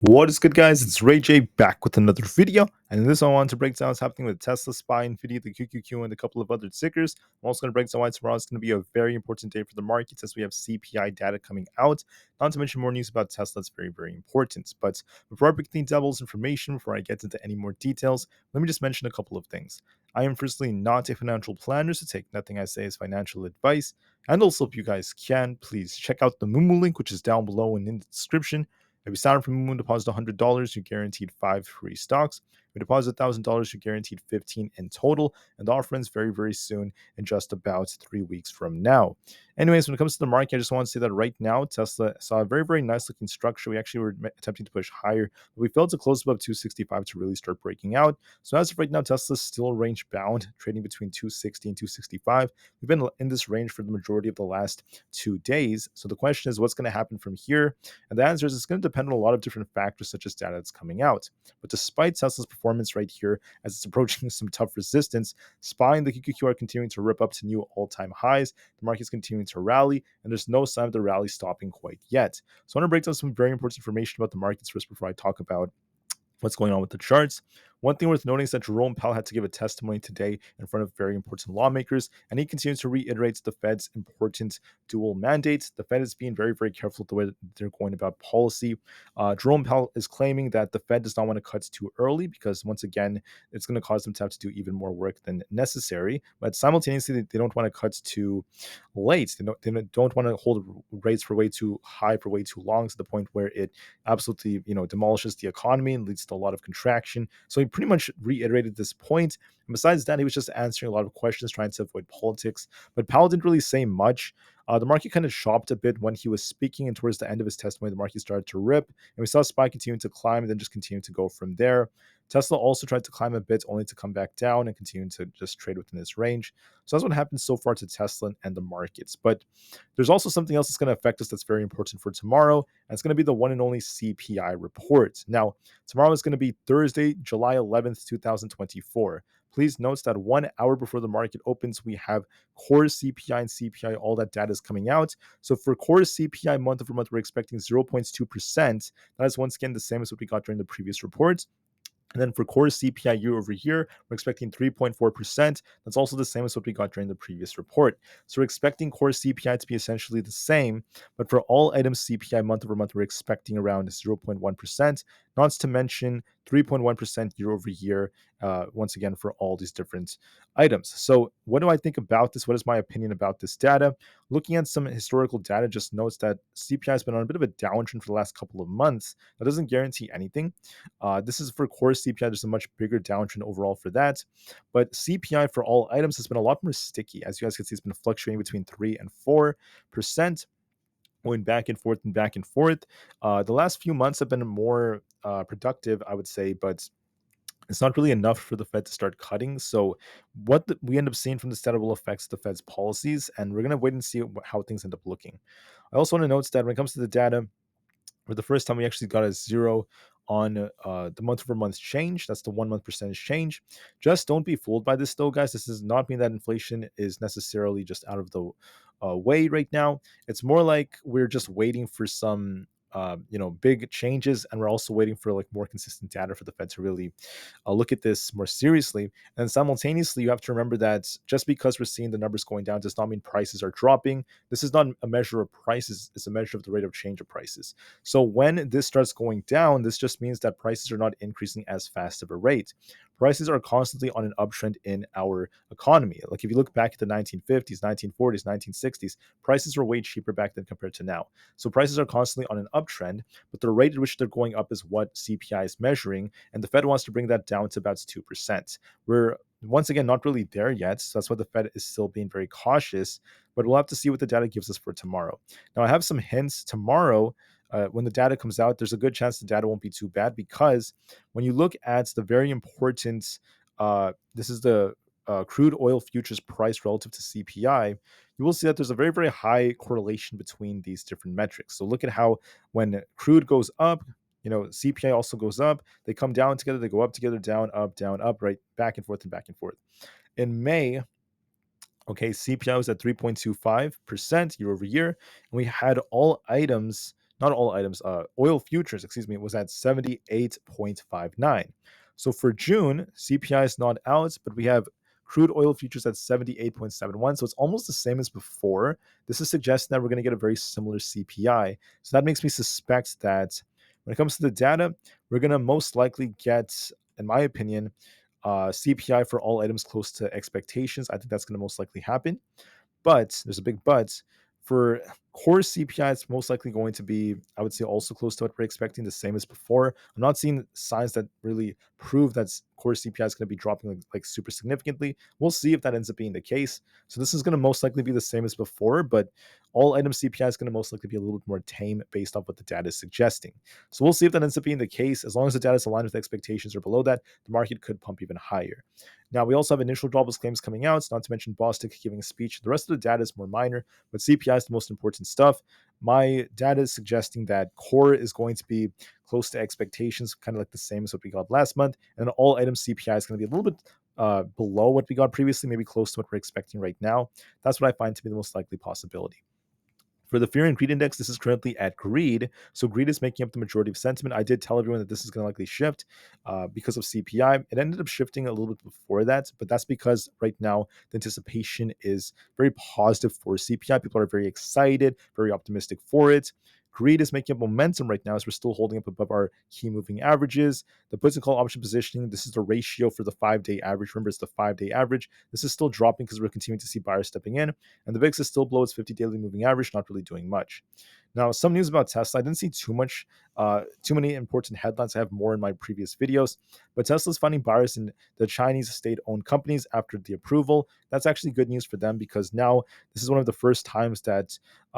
What is good, guys? It's Ray J back with another video, and in this one I want to break down what's happening with Tesla, SPY, Nvda, the QQQ, and a couple of other tickers. I'm also going to break down why tomorrow is going to be a very important day for the markets as we have CPI data coming out. Not to mention more news about Tesla. It's very, very important. But before I break down devil's information, before I get into any more details, let me just mention a couple of things. I am firstly not a financial planner, so take nothing I say as financial advice. And also, if you guys can, please check out the Moomoo link, which is down below and in the description. If you sign up for Moon, deposit $100, you're guaranteed 5 free stocks. If you deposit $1,000, you're guaranteed 15 in total. And the offer ends very, very soon in just about 3 weeks from now. Anyways, when it comes to the market, I just want to say that right now, Tesla saw a very, very nice looking structure. We actually were attempting to push higher, but we failed to close above 265 to really start breaking out. So as of right now, Tesla's still range bound, trading between 260 and 265. We've been in this range for the majority of the last 2 days. So the question is, what's going to happen from here? And the answer is it's going to depend on a lot of different factors, such as data that's coming out. But despite Tesla's performance right here, as it's approaching some tough resistance, SPY and the QQQ are continuing to rip up to new all-time highs. The market's continuing to rally, and there's no sign of the rally stopping quite yet. So I want to break down some very important information about the markets first before I talk about what's going on with the charts. One thing worth noting is that Jerome Powell had to give a testimony today in front of very important lawmakers, and he continues to reiterate the Fed's important dual mandate. The Fed is being very, very careful with the way that they're going about policy. Jerome Powell is claiming that the Fed does not want to cut too early because, once again, it's going to cause them to have to do even more work than necessary. But simultaneously, they don't want to cut too late. They don't want to hold rates for way too high for way too long to the point where it absolutely demolishes the economy and leads to a lot of contraction. So he pretty much reiterated this point. And besides that, he was just answering a lot of questions, trying to avoid politics. But Powell didn't really say much. The market kind of shopped a bit when he was speaking, and towards the end of his testimony, the market started to rip, and we saw SPY continue to climb and then just continue to go from there. Tesla also tried to climb a bit, only to come back down and continue to just trade within this range. So that's what happened so far to Tesla and the markets. But there's also something else that's going to affect us that's very important for tomorrow, and it's going to be the one and only CPI report. Now, tomorrow is going to be Thursday, July 11th, 2024. Please note that 1 hour before the market opens, we have core CPI and CPI, all that data is coming out. So for core CPI month over month, we're expecting 0.2%. That is once again the same as what we got during the previous report. And then for core CPI year over year, we're expecting 3.4%. That's also the same as what we got during the previous report. So we're expecting core CPI to be essentially the same, but for all items CPI month over month, we're expecting around 0.1%, not to mention 3.1% year over year, once again, for all these different items. So what do I think about this? What is my opinion about this data? Looking at some historical data just notes that CPI has been on a bit of a downtrend for the last couple of months. That doesn't guarantee anything. This is for core CPI. There's a much bigger downtrend overall for that. But CPI for all items has been a lot more sticky. As you guys can see, it's been fluctuating between 3 and 4%, going back and forth and back and forth. The last few months have been more productive, I would say, but it's not really enough for the Fed to start cutting. So we end up seeing from this data will affect the Fed's policies, and we're going to wait and see how things end up looking. I also want to note that when it comes to the data, for the first time, we actually got a zero on the month over month change. That's the 1 month percentage change. Just don't be fooled by this, though, guys. This does not mean that inflation is necessarily just out of the way right now. It's more like we're just waiting for some big changes, and we're also waiting for like more consistent data for the Fed to really look at this more seriously. And simultaneously, you have to remember that just because we're seeing the numbers going down does not mean prices are dropping. This is not a measure of prices, it's a measure of the rate of change of prices. So when this starts going down, this just means that prices are not increasing as fast of a rate. Prices are constantly on an uptrend in our economy. Like if you look back at the 1950s, 1940s, 1960s, prices were way cheaper back then compared to now. So prices are constantly on an uptrend, but the rate at which they're going up is what CPI is measuring, and the Fed wants to bring that down to about 2%. We're once again not really there yet, so that's why the Fed is still being very cautious, but we'll have to see what the data gives us for tomorrow. Now, I have some hints tomorrow. When the data comes out, there's a good chance the data won't be too bad, because when you look at the very important, this is the crude oil futures price relative to CPI, you will see that there's a very, very high correlation between these different metrics. So look at how when crude goes up, CPI also goes up. They come down together, they go up together, down, up, right, back and forth and back and forth. In May, okay, CPI was at 3.25% year over year, and we had all items not all items, oil futures, excuse me, was at 78.59. So for June, CPI is not out, but we have crude oil futures at 78.71. So it's almost the same as before. This is suggesting that we're going to get a very similar CPI. So that makes me suspect that when it comes to the data, we're going to most likely get, in my opinion, CPI for all items close to expectations. I think that's going to most likely happen. But there's a big but. For core CPI, it's most likely going to be, I would say, also close to what we're expecting, the same as before. I'm not seeing signs that really prove that core CPI is going to be dropping like super significantly. We'll see if that ends up being the case. So this is going to most likely be the same as before, but all item CPI is going to most likely be a little bit more tame based off what the data is suggesting. So we'll see if that ends up being the case. As long as the data is aligned with expectations or below that, the market could pump even higher. Now, we also have initial jobless claims coming out, not to mention Bostic giving a speech. The rest of the data is more minor, but CPI is the most important stuff. My data is suggesting that core is going to be close to expectations, kind of like the same as what we got last month. And all item CPI is going to be a little bit below what we got previously, maybe close to what we're expecting right now. That's what I find to be the most likely possibility. For the fear and greed index, this is currently at greed. So greed is making up the majority of sentiment. I did tell everyone that this is going to likely shift because of CPI. It ended up shifting a little bit before that, but that's because right now the anticipation is very positive for CPI. People are very excited, very optimistic for it. Greed is making up momentum right now as we're still holding up above our key moving averages. The puts and call option positioning, this is the ratio for the 5-day average. Remember, it's the 5-day average. This is still dropping because we're continuing to see buyers stepping in. And the VIX is still below its 50 daily moving average, not really doing much. Now, some news about Tesla. I didn't see too many important headlines. I have more in my previous videos, but Tesla's finding buyers in the Chinese state-owned companies after the approval. That's actually good news for them because now this is one of the first times that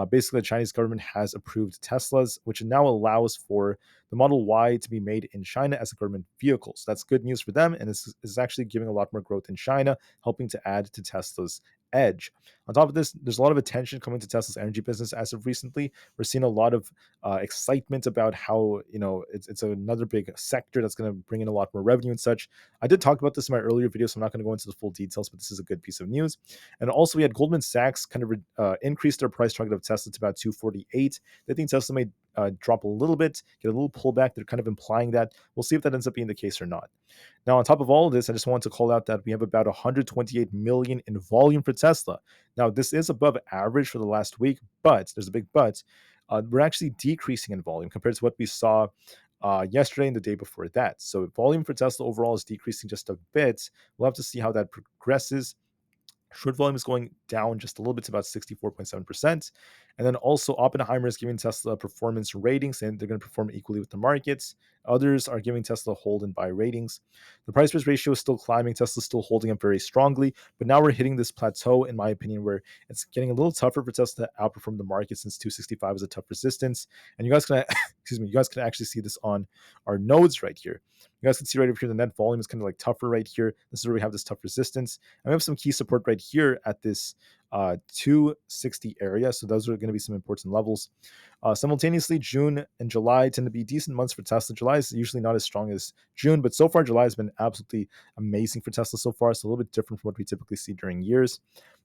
basically the Chinese government has approved Teslas, which now allows for the Model Y to be made in China as a government vehicle. So that's good news for them, and this is actually giving a lot more growth in China, helping to add to Tesla's edge. On top of this, there's a lot of attention coming to Tesla's energy business as of recently. We're seeing a lot of excitement about how it's another big sector that's going to bring in a lot more revenue and such. I did talk about this in my earlier video, so I'm not going to go into the full details, but this is a good piece of news. And also, we had Goldman Sachs kind of increase their price target of Tesla to about 248. They think Tesla may drop a little bit, get a little pullback. They're kind of implying that. We'll see if that ends up being the case or not. Now, on top of all of this, I just want to call out that we have about 128 million in volume for Tesla. Now, this is above average for the last week, but there's a big but. We're actually decreasing in volume compared to what we saw yesterday and the day before that. So volume for Tesla overall is decreasing just a bit. We'll have to see how that progresses. Short volume is going down just a little bit to about 64.7%. And then also Oppenheimer is giving Tesla performance ratings, and they're going to perform equally with the markets. Others are giving Tesla hold and buy ratings. The price price ratio is still climbing. Tesla's still holding up very strongly, but now we're hitting this plateau, in my opinion, where it's getting a little tougher for Tesla to outperform the market since 265 is a tough resistance. And you guys can, excuse me, you guys can actually see this on our nodes right here. You guys can see right over here, the net volume is kind of like tougher right here. This is where we have this tough resistance. And we have some key support right here at this 260 area. So those are going to be some important levels. Simultaneously, June and July tend to be decent months for Tesla. July is usually not as strong as June, but so far July has been absolutely amazing for Tesla so far. It's a little bit different from what we typically see during years.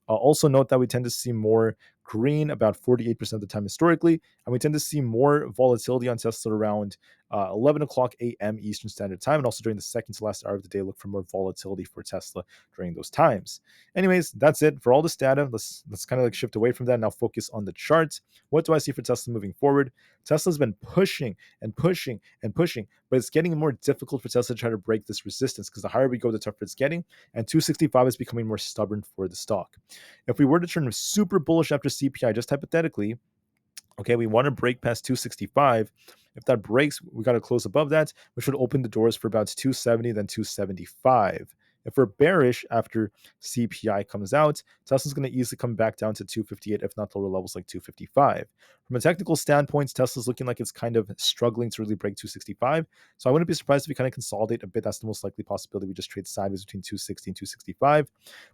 Also note that we tend to see more green about 48% of the time historically, and we tend to see more volatility on Tesla around 11 o'clock a.m. Eastern Standard Time, and also during the second to last hour of the day, look for more volatility for Tesla during those times. Anyways, that's it for all this data. Let's kind of like shift away from that and now focus on the charts. What do I see for Tesla moving forward? Tesla's been pushing and pushing and pushing, but it's getting more difficult for Tesla to try to break this resistance because the higher we go, the tougher it's getting, and 265 is becoming more stubborn for the stock. If we were to turn super bullish after CPI, just hypothetically, okay, we want to break past 265. If that breaks, we got to close above that, which would open the doors for about 270, then 275. If we're bearish after CPI comes out, Tesla's going to easily come back down to 258, if not lower levels like 255. From a technical standpoint, Tesla's looking like it's kind of struggling to really break 265. So I wouldn't be surprised if we kind of consolidate a bit. That's the most likely possibility. We just trade sideways between 260 and 265.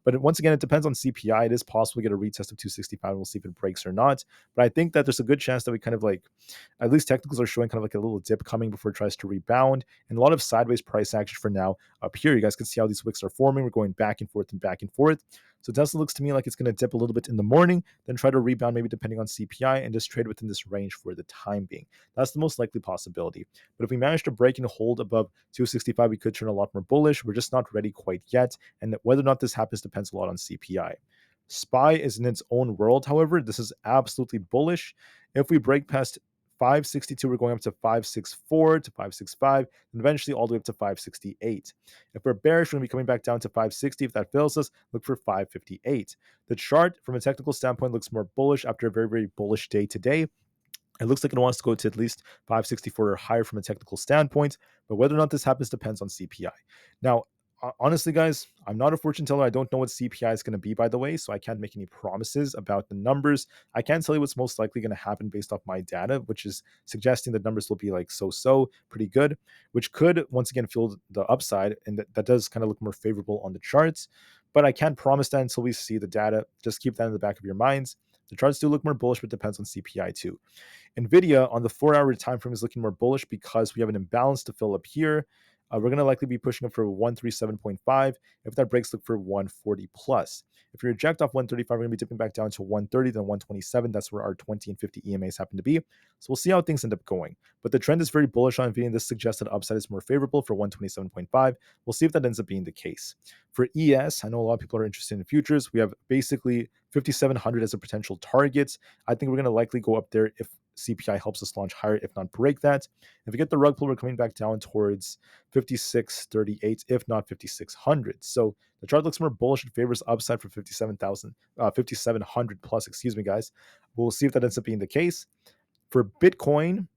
But once again, it depends on CPI. It is possible to get a retest of 265. We'll see if it breaks or not. But I think that there's a good chance that we kind of like, at least technicals are showing kind of like a little dip coming before it tries to rebound. And a lot of sideways price action for now up here. You guys can see how these wicks are forming. We're going back and forth and back and forth. So Tesla looks to me like it's going to dip a little bit in the morning, then try to rebound maybe depending on CPI and just trade within this range for the time being. That's the most likely possibility. But if we manage to break and hold above 265, we could turn a lot more bullish. We're just not ready quite yet. And whether or not this happens depends a lot on CPI. SPY is in its own world, however. This is absolutely bullish. If we break past 562, we're going up to 564 to 565, and eventually all the way up to 568. If we're bearish, we're going to be coming back down to 560. If that fails us, look for 558. The chart, from a technical standpoint, looks more bullish after a very, very bullish day today. It looks like it wants to go to at least 564 or higher from a technical standpoint, but whether or not this happens depends on CPI. Now, honestly, guys, I'm not a fortune teller. I don't know what CPI is going to be, by the way, so I can't make any promises about the numbers. I can tell you what's most likely going to happen based off my data, which is suggesting that numbers will be like so, pretty good, which could, once again, fuel the upside, and that does kind of look more favorable on the charts. But I can't promise that until we see the data. Just keep that in the back of your minds. The charts do look more bullish, but depends on CPI too. Nvda on the 4-hour time frame is looking more bullish because we have an imbalance to fill up here. We're going to likely be pushing up for 137.5. If that breaks, look for 140 plus. If you reject off 135, we're going to be dipping back down to 130, then 127. That's where our 20 and 50 EMAs happen to be. So we'll see how things end up going. But the trend is very bullish on Nvidia, and this suggests that upside is more favorable for 127.5. We'll see if that ends up being the case. For ES, I know a lot of people are interested in futures. We have basically 5,700 as a potential target. I think we're going to likely go up there if CPI helps us launch higher, if not break that. If we get the rug pull, we're coming back down towards 5638, if not 5600. So the chart looks more bullish. It favors upside for 5700 plus, excuse me, guys. We'll see if that ends up being the case. For Bitcoin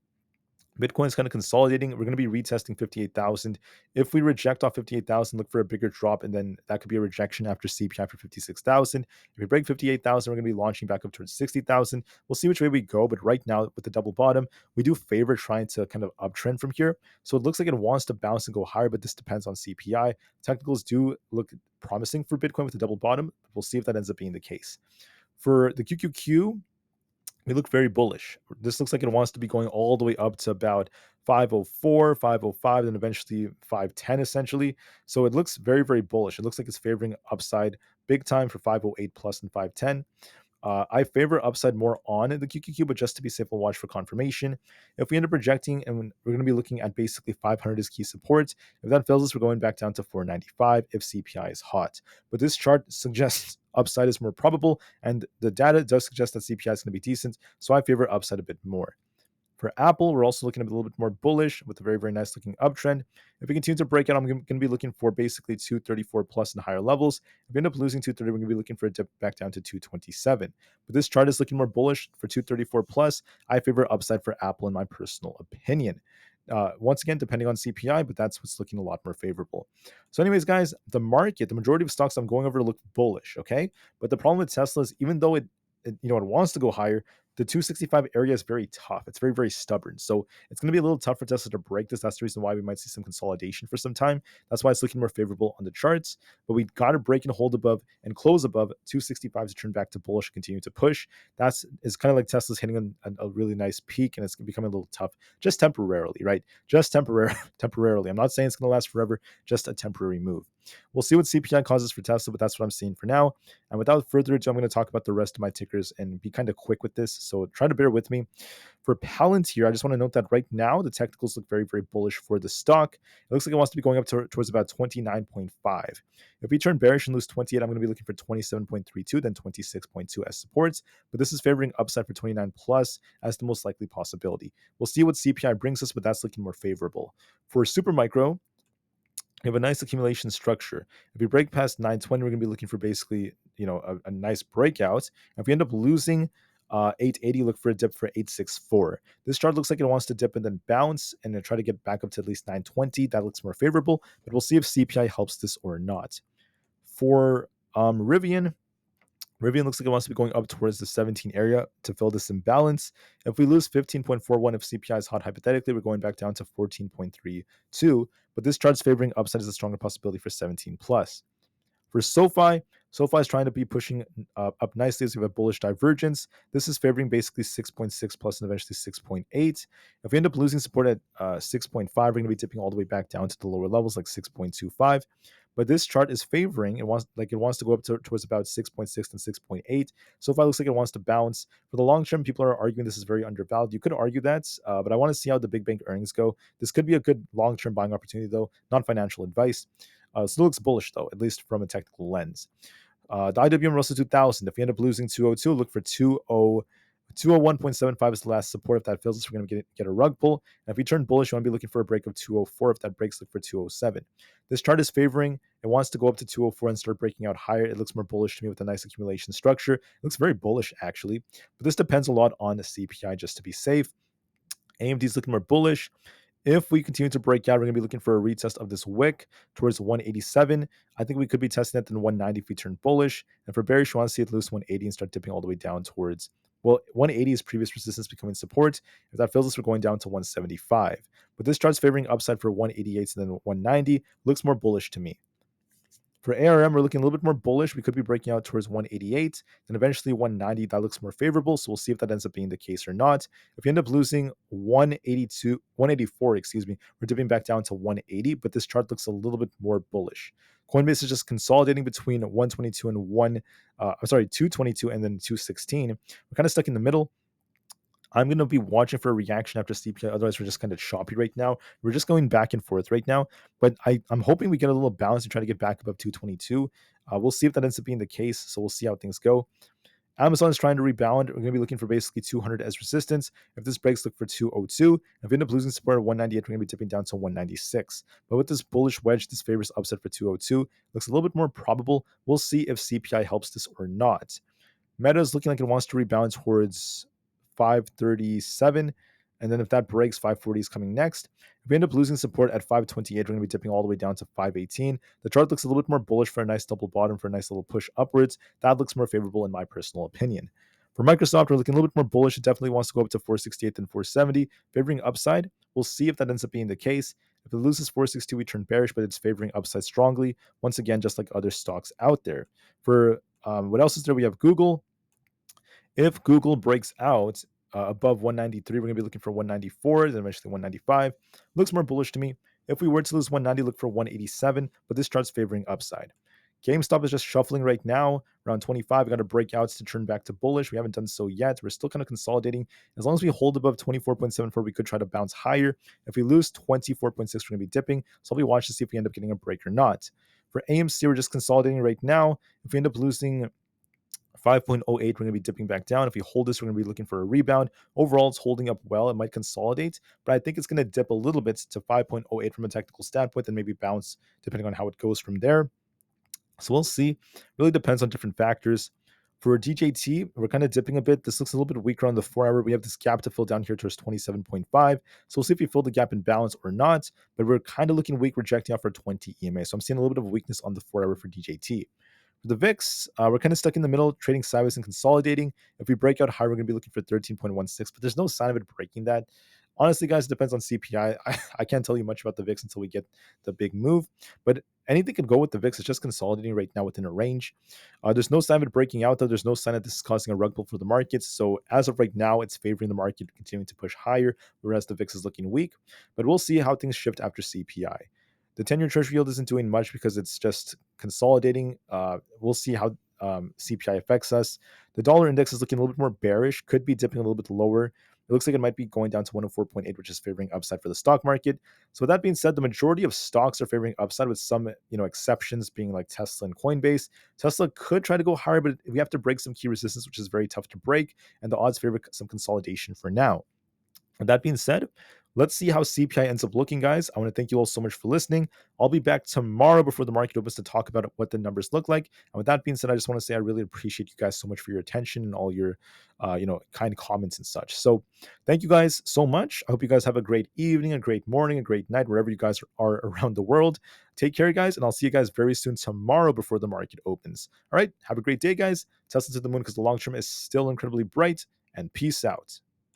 is kind of consolidating. We're going to be retesting 58,000. If we reject off 58,000, look for a bigger drop, and then that could be a rejection after CPI for 56,000. If we break 58,000, we're going to be launching back up towards 60,000. We'll see which way we go, but right now with the double bottom, we do favor trying to kind of uptrend from here. So it looks like it wants to bounce and go higher, but this depends on CPI. Technicals do look promising for Bitcoin with the double bottom. We'll see if that ends up being the case. For the QQQ, we look very bullish. This looks like it wants to be going all the way up to about 504, 505, and eventually 510 essentially. So it looks very, very bullish. It looks like it's favoring upside big time for 508 plus and 510. I favor upside more on the QQQ, but just to be safe, we'll watch for confirmation. If we end up rejecting, and we're going to be looking at basically 500 as key support. If that fails us, we're going back down to 495 if CPI is hot. But this chart suggests upside is more probable, and the data does suggest that CPI is going to be decent, so I favor upside a bit more. For Aapl, we're also looking a little bit more bullish with a very, very nice looking uptrend. If we continue to break out, I'm going to be looking for basically 234 plus and higher levels. If we end up losing 230, we're going to be looking for a dip back down to 227. But this chart is looking more bullish for 234 plus. I favor upside for Aapl in my personal opinion. Once again, depending on CPI, but that's what's looking a lot more favorable. So anyways, guys, the market, the majority of stocks I'm going over look bullish, okay? But the problem with Tesla is even though it wants to go higher, the 265 area is very tough. It's very, very stubborn. So it's going to be a little tough for Tesla to break this. That's the reason why we might see some consolidation for some time. That's why it's looking more favorable on the charts. But we got to break and hold above and close above 265 to turn back to bullish and continue to push. It's kind of like Tesla's hitting a really nice peak, and it's becoming a little tough just temporarily, right? Just temporarily. I'm not saying it's going to last forever, just a temporary move. We'll see what CPI causes for Tesla, but that's what I'm seeing for now. And without further ado, I'm going to talk about the rest of my tickers and be kind of quick with this. So try to bear with me. For Palantir, I just want to note that right now, the technicals look very, very bullish for the stock. It looks like it wants to be going up towards about 29.5. If we turn bearish and lose 28, I'm going to be looking for 27.32, then 26.2 as supports. But this is favoring upside for 29 plus as the most likely possibility. We'll see what CPI brings us, but that's looking more favorable. For Supermicro, we have a nice accumulation structure. If we break past 920, we're going to be looking for basically, a nice breakout. If we end up losing 880, look for a dip for 864. This chart looks like it wants to dip and then bounce and then try to get back up to at least 920. That looks more favorable, but we'll see if CPI helps this or not. For Rivian looks like it wants to be going up towards the 17 area to fill this imbalance. If we lose 15.41, if CPI is hot, hypothetically, we're going back down to 14.32. But this chart's favoring upside is a stronger possibility for 17 plus. For SoFi is trying to be pushing up nicely as we have a bullish divergence. This is favoring basically 6.6 plus and eventually 6.8. If we end up losing support at 6.5, we're going to be dipping all the way back down to the lower levels like 6.25. but this chart is favoring it wants to go up towards about 6.6 and 6.8. So if it looks like it wants to bounce for the long term, people are arguing this is very undervalued. You could argue that, but I want to see how the big bank earnings go. This could be a good long term buying opportunity, though, not financial advice. Still looks bullish, though, at least from a technical lens. The IWM Russell 2000, if we end up losing 202, look for 201.75 is the last support. If that fails us, we're going to get a rug pull. And if we turn bullish, you want to be looking for a break of 204. If that breaks, look for 207. This chart is favoring. It wants to go up to 204 and start breaking out higher. It looks more bullish to me with a nice accumulation structure. It looks very bullish, actually. But this depends a lot on the CPI just to be safe. AMD is looking more bullish. If we continue to break out, we're going to be looking for a retest of this wick towards 187. I think we could be testing it in 190 if we turn bullish. And for bearish, we want to see it lose 180 and start dipping all the way down towards, 180 is previous resistance becoming support. If that fails us, we're going down to 175. But this chart's favoring upside for 188 and then 190. Looks more bullish to me. For ARM, we're looking a little bit more bullish. We could be breaking out towards 188, then eventually 190. That looks more favorable. So we'll see if that ends up being the case or not. If you end up losing 184, we're dipping back down to 180, but this chart looks a little bit more bullish. Coinbase is just consolidating between 122 and 222 and then 216. We're kind of stuck in the middle. I'm going to be watching for a reaction after CPI. Otherwise, we're just kind of choppy right now. We're just going back and forth right now. But I'm hoping we get a little balance and try to get back above 222. We'll see if that ends up being the case. So we'll see how things go. Amazon is trying to rebound. We're going to be looking for basically 200 as resistance. If this breaks, look for 202. If we end up losing support at 198, we're going to be dipping down to 196. But with this bullish wedge, this favors upset for 202. Looks a little bit more probable. We'll see if CPI helps this or not. Meta is looking like it wants to rebound towards 537. And then if that breaks, 540 is coming next. If we end up losing support at 528, we're going to be dipping all the way down to 518. The chart looks a little bit more bullish for a nice double bottom, for a nice little push upwards. That looks more favorable in my personal opinion. For Microsoft, we're looking a little bit more bullish. It definitely wants to go up to 468 and 470, favoring upside. We'll see if that ends up being the case. If it loses 462, we turn bearish, but it's favoring upside strongly. Once again, just like other stocks out there. For what else is there? We have Google. If Google breaks out above 193, we're going to be looking for 194, then eventually 195. Looks more bullish to me. If we were to lose 190, look for 187, but this chart's favoring upside. GameStop is just shuffling right now, around 25. We got to break outs to turn back to bullish. We haven't done so yet. We're still kind of consolidating. As long as we hold above 24.74, we could try to bounce higher. If we lose 24.6, we're going to be dipping. So I'll be watching to see if we end up getting a break or not. For AMC, we're just consolidating right now. If we end up losing 5.08, we're going to be dipping back down. If we hold this, we're going to be looking for a rebound. Overall, it's holding up well. It might consolidate, but I think it's going to dip a little bit to 5.08 from a technical standpoint and maybe bounce depending on how it goes from there. So we'll see. Really depends on different factors. For DJT, we're kind of dipping a bit. This looks a little bit weaker on the 4-hour. We have this gap to fill down here towards 27.5. So we'll see if we fill the gap in balance or not. But we're kind of looking weak, rejecting out for 20 EMA. So I'm seeing a little bit of weakness on the 4-hour for DJT. For the VIX, we're kind of stuck in the middle, trading sideways and consolidating. If we break out higher, we're going to be looking for 13.16, but there's no sign of it breaking that. Honestly, guys, it depends on CPI. I can't tell you much about the VIX until we get the big move, but anything can go with the VIX. It's just consolidating right now within a range. There's no sign of it breaking out, though. There's no sign that this is causing a rug pull for the markets. So as of right now, it's favoring the market continuing to push higher, whereas the VIX is looking weak. But we'll see how things shift after CPI. The 10-year treasury yield isn't doing much because it's just consolidating. We'll see how CPI affects us. The dollar index is looking a little bit more bearish, could be dipping a little bit lower. It looks like it might be going down to 104.8, which is favoring upside for the stock market. So with that being said, the majority of stocks are favoring upside, with some exceptions being like Tesla and Coinbase. Tesla could try to go higher, but we have to break some key resistance, which is very tough to break, and the odds favor some consolidation for now. With that being said, let's see how CPI ends up looking, guys. I want to thank you all so much for listening. I'll be back tomorrow before the market opens to talk about what the numbers look like. And with that being said, I just want to say I really appreciate you guys so much for your attention and all your, kind comments and such. So thank you guys so much. I hope you guys have a great evening, a great morning, a great night, wherever you guys are around the world. Take care, guys, and I'll see you guys very soon tomorrow before the market opens. All right, have a great day, guys. Tesla to the moon because the long term is still incredibly bright, and peace out.